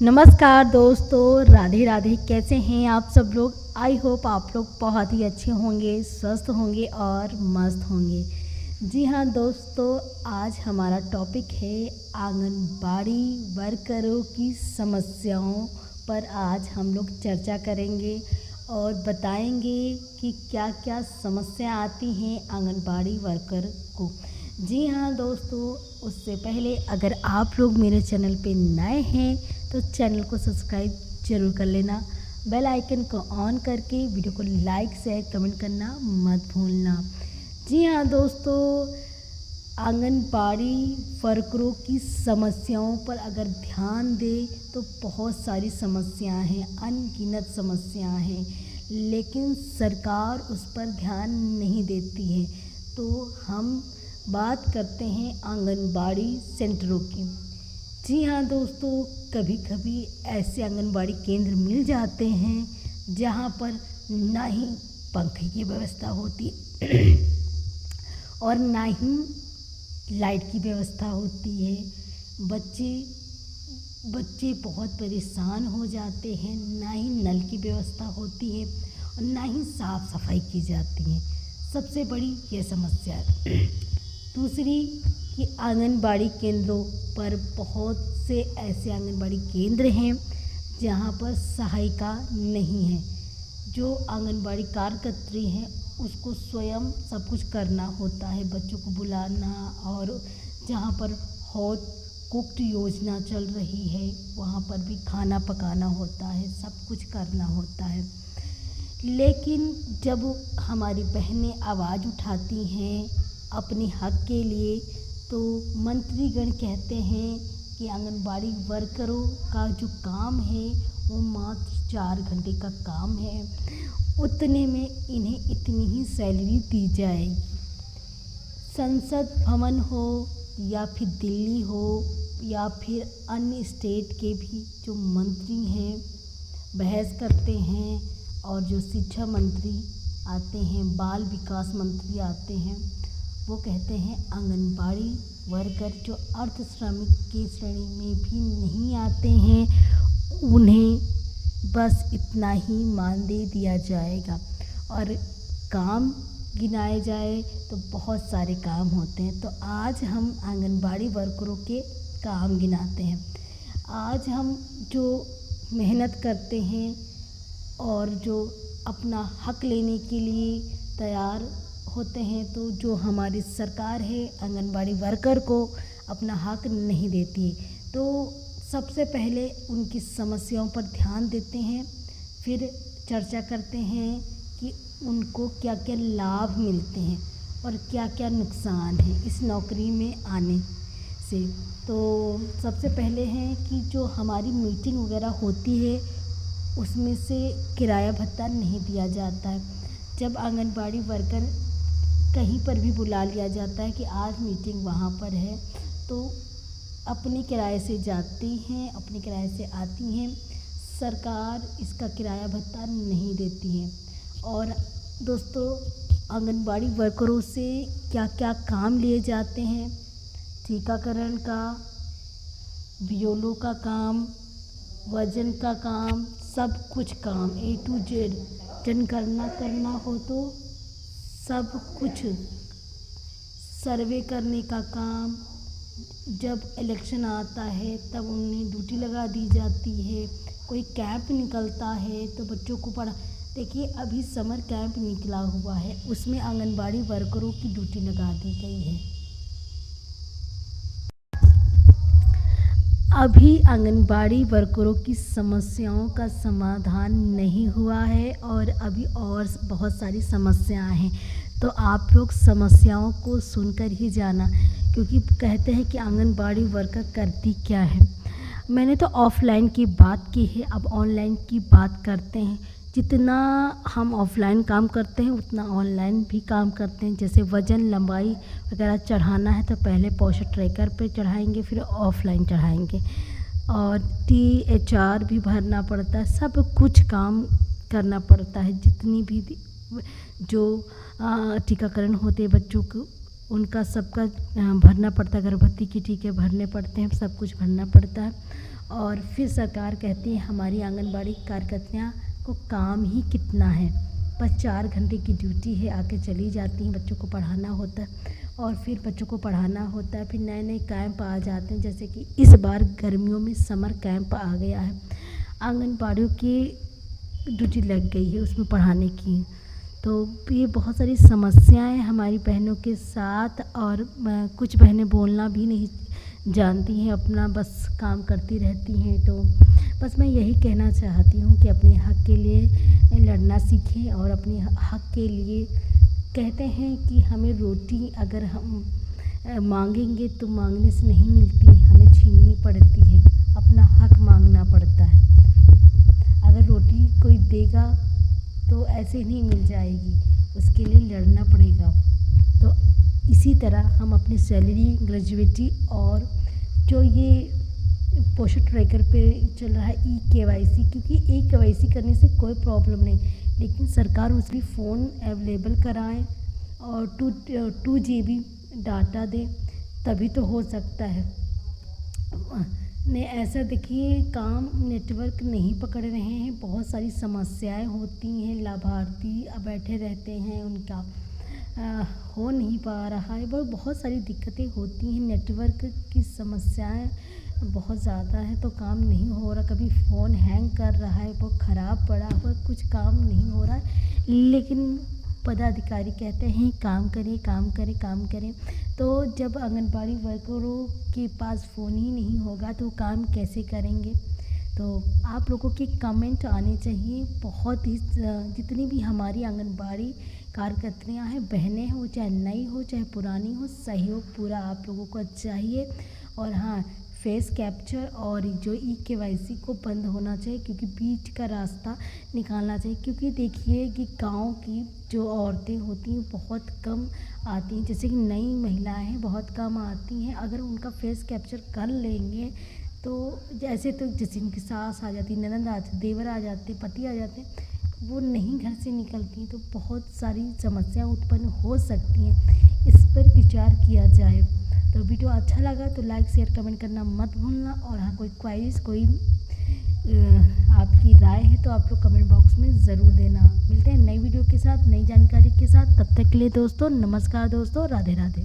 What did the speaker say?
नमस्कार दोस्तों, राधे राधे। कैसे हैं आप सब लोग। आई होप आप लोग बहुत ही अच्छे होंगे, स्वस्थ होंगे और मस्त होंगे। जी हाँ दोस्तों, आज हमारा टॉपिक है आंगनबाड़ी वर्करों की समस्याओं पर। आज हम लोग चर्चा करेंगे और बताएंगे कि क्या क्या समस्या आती हैं आंगनबाड़ी वर्कर को। जी हाँ दोस्तों, उससे पहले अगर आप लोग मेरे चैनल पे नए हैं तो चैनल को सब्सक्राइब ज़रूर कर लेना। बेल आइकन को ऑन करके वीडियो को लाइक शेयर कमेंट करना मत भूलना। जी हाँ दोस्तों, आंगनबाड़ी वर्करों की समस्याओं पर अगर ध्यान दें तो बहुत सारी समस्याएं हैं, अनगिनत समस्याएं हैं, लेकिन सरकार उस पर ध्यान नहीं देती है। तो हम बात करते हैं आंगनबाड़ी सेंटरों की। जी हाँ दोस्तों, कभी कभी ऐसे आंगनबाड़ी केंद्र मिल जाते हैं जहाँ पर ना ही पंखे की व्यवस्था होती और ना ही लाइट की व्यवस्था होती है। बच्चे बहुत परेशान हो जाते हैं, ना ही नल की व्यवस्था होती है और ना ही साफ़ सफाई की जाती है। सबसे बड़ी ये समस्या है। दूसरी कि आंगनबाड़ी केंद्रों पर बहुत से ऐसे आंगनबाड़ी केंद्र हैं जहाँ पर सहायिका नहीं है। जो आंगनबाड़ी कार्यकर्त्री हैं उसको स्वयं सब कुछ करना होता है, बच्चों को बुलाना, और जहाँ पर हॉट कुक्ड योजना चल रही है वहाँ पर भी खाना पकाना होता है, सब कुछ करना होता है। लेकिन जब हमारी बहनें आवाज़ उठाती हैं अपने हक के लिए तो मंत्रीगण कहते हैं कि आंगनबाड़ी वर्करों का जो काम है वो मात्र 4 घंटे का काम है, उतने में इन्हें इतनी ही सैलरी दी जाएगी। संसद भवन हो या फिर दिल्ली हो या फिर अन्य स्टेट के भी जो मंत्री हैं बहस करते हैं, और जो शिक्षा मंत्री आते हैं, बाल विकास मंत्री आते हैं, वो कहते हैं आंगनबाड़ी वर्कर जो अर्ध श्रमिक की श्रेणी में भी नहीं आते हैं उन्हें बस इतना ही मानदेय दिया जाएगा, और काम गिनाए जाए तो बहुत सारे काम होते हैं। तो आज हम आंगनबाड़ी वर्करों के काम गिनाते हैं। आज हम जो मेहनत करते हैं और जो अपना हक लेने के लिए तैयार होते हैं, तो जो हमारी सरकार है आंगनबाड़ी वर्कर को अपना हक नहीं देती है। तो सबसे पहले उनकी समस्याओं पर ध्यान देते हैं, फिर चर्चा करते हैं कि उनको क्या क्या लाभ मिलते हैं और क्या क्या नुकसान है इस नौकरी में आने से। तो सबसे पहले है कि जो हमारी मीटिंग वगैरह होती है उसमें से किराया भत्ता नहीं दिया जाता है। जब आंगनबाड़ी वर्कर कहीं पर भी बुला लिया जाता है कि आज मीटिंग वहाँ पर है, तो अपने किराए से जाती हैं, अपने किराए से आती हैं, सरकार इसका किराया भत्ता नहीं देती है। और दोस्तों, आंगनबाड़ी वर्करों से क्या क्या काम लिए जाते हैं, टीकाकरण का, बीएलओ का काम, वजन का काम, सब कुछ काम A to Z जनगणना करना हो तो सब कुछ, सर्वे करने का काम, जब इलेक्शन आता है तब उन्हें ड्यूटी लगा दी जाती है। कोई कैंप निकलता है तो बच्चों को पढ़ा, देखिए अभी समर कैंप निकला हुआ है, उसमें आंगनबाड़ी वर्करों की ड्यूटी लगा दी गई है। अभी आंगनबाड़ी वर्करों की समस्याओं का समाधान नहीं हुआ है और अभी और बहुत सारी समस्याएं हैं। तो आप लोग समस्याओं को सुनकर ही जाना, क्योंकि कहते हैं कि आंगनबाड़ी वर्कर करती क्या है। मैंने तो ऑफ़लाइन की बात की है, अब ऑनलाइन की बात करते हैं। जितना हम ऑफ़लाइन काम करते हैं उतना ऑनलाइन भी काम करते हैं। जैसे वज़न लंबाई वगैरह चढ़ाना है तो पहले पोस्चर ट्रैकर पे चढ़ाएंगे, फिर ऑफ़लाइन चढ़ाएंगे, और THR भी भरना पड़ता है, सब कुछ काम करना पड़ता है। जितनी भी जो टीकाकरण होते हैं बच्चों को उनका सबका भरना पड़ता है, गर्भवती की टीके भरने पड़ते हैं, सब कुछ भरना पड़ता है। और फिर सरकार कहती है हमारी आंगनबाड़ी कार्यकर्तियाँ को काम ही कितना है, बस 4 घंटे की ड्यूटी है, आके चली जाती हैं, बच्चों को पढ़ाना होता है और फिर बच्चों को पढ़ाना होता है। फिर नए नए कैंप आ जाते हैं, जैसे कि इस बार गर्मियों में समर कैंप आ गया है, आंगनबाड़ियों की ड्यूटी लग गई है उसमें पढ़ाने की। तो ये बहुत सारी समस्याएं हमारी बहनों के साथ, और कुछ बहनें बोलना भी नहीं जानती हैं, अपना बस काम करती रहती हैं। तो बस मैं यही कहना चाहती हूँ कि अपने हक़ के लिए लड़ना सीखें और अपने हक़ के लिए कहते हैं कि हमें रोटी अगर हम मांगेंगे तो मांगने से नहीं मिलती, हमें छीननी पड़ती है, अपना हक़ मांगना पड़ता है। अगर रोटी कोई देगा तो ऐसे नहीं मिल जाएगी, उसके लिए लड़ना पड़ेगा। तो इसी तरह हम अपनी सैलरी, ग्रेजुएटी और जो ये पोषण ट्रैकर पे चल रहा है ई-KYC, क्योंकि ई-KYC करने से कोई प्रॉब्लम नहीं, लेकिन सरकार उसमें फ़ोन अवेलेबल कराएं और 2 GB डाटा दे, तभी तो हो सकता है। ने ऐसा देखिए काम नेटवर्क नहीं पकड़ रहे हैं, बहुत सारी समस्याएं होती हैं, लाभार्थी बैठे रहते हैं, उनका हो नहीं पा रहा है, बहुत सारी दिक्कतें होती हैं, नेटवर्क की समस्याएं बहुत ज़्यादा है, तो काम नहीं हो रहा, कभी फ़ोन हैंग कर रहा है, वो ख़राब पड़ा हुआ, कुछ काम नहीं हो रहा है, लेकिन पदाधिकारी कहते हैं काम करें काम करें काम करें। तो जब आंगनबाड़ी वर्करों के पास फ़ोन ही नहीं होगा तो काम कैसे करेंगे। तो आप लोगों के कमेंट आने चाहिए, बहुत ही जितनी भी हमारी आंगनबाड़ी कार्यकर्तियाँ हैं, बहनें हो, चाहे नई हो चाहे पुरानी हो, सहयोग पूरा आप लोगों को चाहिए। और हाँ, फेस कैप्चर और जो ई-KYC को बंद होना चाहिए, क्योंकि बीच का रास्ता निकालना चाहिए। क्योंकि देखिए कि गांव की जो औरतें होती हैं बहुत कम आती हैं, जैसे कि नई महिलाएं हैं बहुत कम आती हैं, अगर उनका फेस कैप्चर कर लेंगे तो जैसे उनकी सास आ जाती, ननद आ जाती, देवर आ जाते, पति आ जाते, वो नहीं घर से निकलती, तो बहुत सारी समस्याएं उत्पन्न हो सकती हैं। इस पर विचार किया जाए। तो वीडियो अच्छा लगा तो लाइक शेयर कमेंट करना मत भूलना। और हाँ, कोई क्वारीज, कोई आपकी राय है तो आप लोग कमेंट बॉक्स में ज़रूर देना। मिलते हैं नई वीडियो के साथ, नई जानकारी के साथ, तब तक के लिए दोस्तों नमस्कार दोस्तों, राधे राधे।